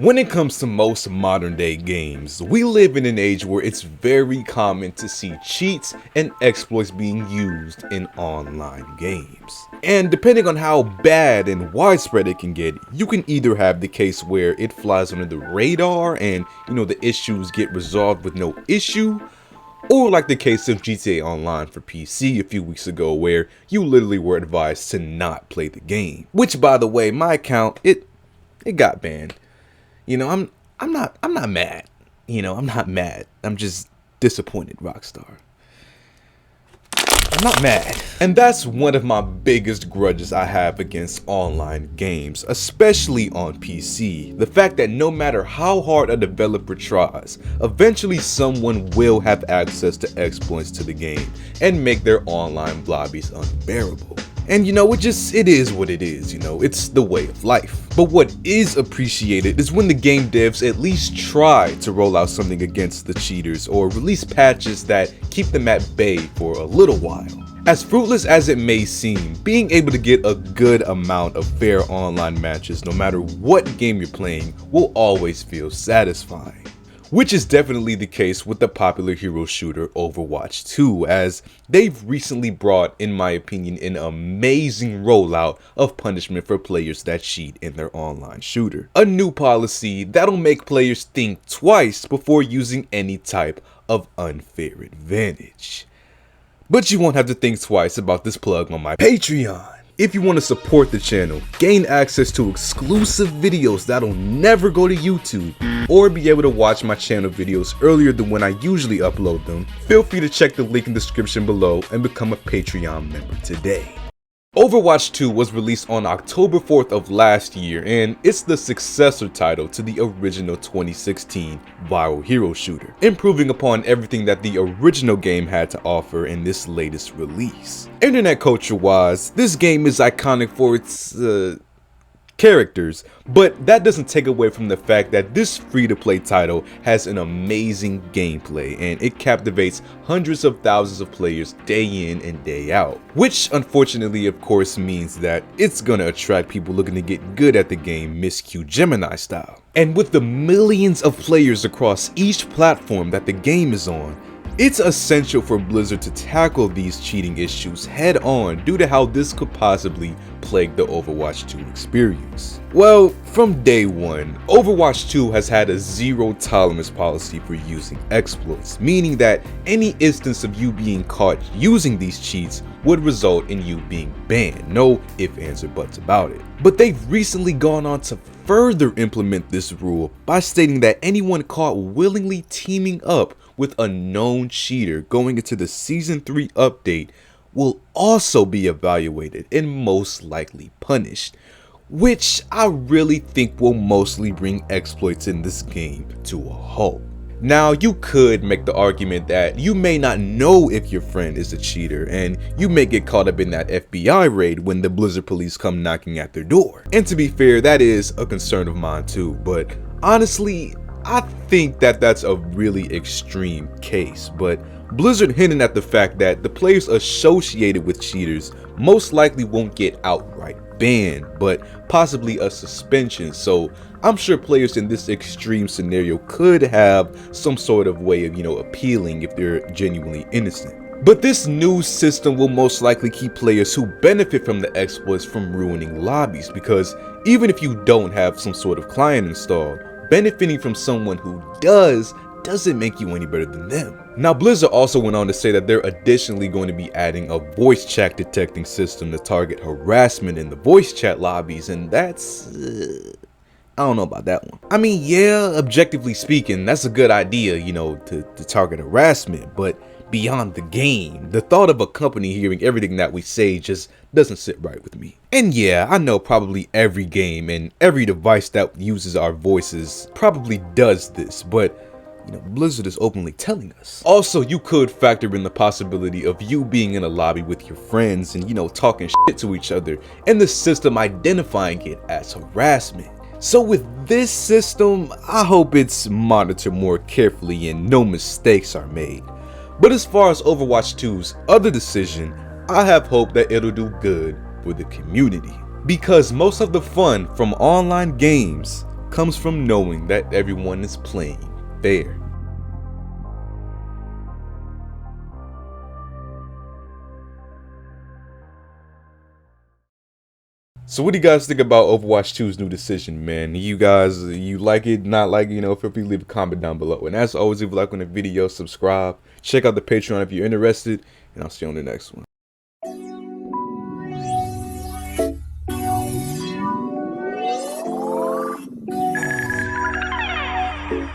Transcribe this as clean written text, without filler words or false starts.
When it comes to most modern day games, we live in an age where it's very common to see cheats and exploits being used in online games. And depending on how bad and widespread it can get, you can either have the case where it flies under the radar and the issues get resolved with no issue, or like the case of GTA Online for PC a few weeks ago where you literally were advised to not play the game. Which, by the way, my account, it got banned. I'm not mad. I'm not mad. I'm just disappointed, Rockstar. I'm not mad. And that's one of my biggest grudges I have against online games, especially on PC. The fact that no matter how hard a developer tries, eventually someone will have access to exploits to the game and make their online lobbies unbearable. And it is what it is, it's the way of life. But what is appreciated is when the game devs at least try to roll out something against the cheaters or release patches that keep them at bay for a little while. As fruitless as it may seem, being able to get a good amount of fair online matches no matter what game you're playing will always feel satisfying. Which is definitely the case with the popular hero shooter Overwatch 2, as they've recently brought, in my opinion, an amazing rollout of punishment for players that cheat in their online shooter. A new policy that'll make players think twice before using any type of unfair advantage. But you won't have to think twice about this plug on my Patreon. If you want to support the channel, gain access to exclusive videos that'll never go to YouTube, or be able to watch my channel videos earlier than when I usually upload them, feel free to check the link in the description below and become a Patreon member today. Overwatch 2 was released on October 4th of last year, and it's the successor title to the original 2016 viral hero shooter, improving upon everything that the original game had to offer in this latest release. Internet culture wise, this game is iconic for its characters, but that doesn't take away from the fact that this free-to-play title has an amazing gameplay and it captivates hundreds of thousands of players day in and day out, which unfortunately of course means that it's gonna attract people looking to get good at the game 𝘕𝘕𝘕-𝘕 style. And with the millions of players across each platform that the game is on, it's essential for Blizzard to tackle these cheating issues head on due to how this could possibly plague the Overwatch 2 experience. Well, from day one, Overwatch 2 has had a zero tolerance policy for using exploits, meaning that any instance of you being caught using these cheats would result in you being banned. No ifs, ands, or buts about it. But they've recently gone on to further implement this rule by stating that anyone caught willingly teaming up with a known cheater going into the Season 3 update will also be evaluated and most likely punished, which I really think will mostly bring exploits in this game to a halt. Now, you could make the argument that you may not know if your friend is a cheater and you may get caught up in that FBI raid when the Blizzard police come knocking at their door. And to be fair, that is a concern of mine too, but honestly, I think that that's a really extreme case, but Blizzard hinting at the fact that the players associated with cheaters most likely won't get outright banned, but possibly a suspension, so I'm sure players in this extreme scenario could have some sort of way of, appealing if they're genuinely innocent. But this new system will most likely keep players who benefit from the exploits from ruining lobbies, because even if you don't have some sort of client installed, benefiting from someone who doesn't make you any better than them. Now, Blizzard also went on to say that they're additionally going to be adding a voice chat detecting system to target harassment in the voice chat lobbies, and that's I don't know about that one. I mean, yeah, objectively speaking, that's a good idea, to target harassment, but beyond the game, the thought of a company hearing everything that we say just doesn't sit right with me. And yeah, I know probably every game and every device that uses our voices probably does this, but Blizzard is openly telling us. Also, you could factor in the possibility of you being in a lobby with your friends and talking shit to each other and the system identifying it as harassment. So with this system, I hope it's monitored more carefully and no mistakes are made. But as far as Overwatch 2's other decision, I have hope that it'll do good for the community. Because most of the fun from online games comes from knowing that everyone is playing fair. So what do you guys think about Overwatch 2's new decision, man? You like it, not like it, feel free to leave a comment down below. And as always, if you like on the video, subscribe, check out the Patreon if you're interested, and I'll see you on the next one.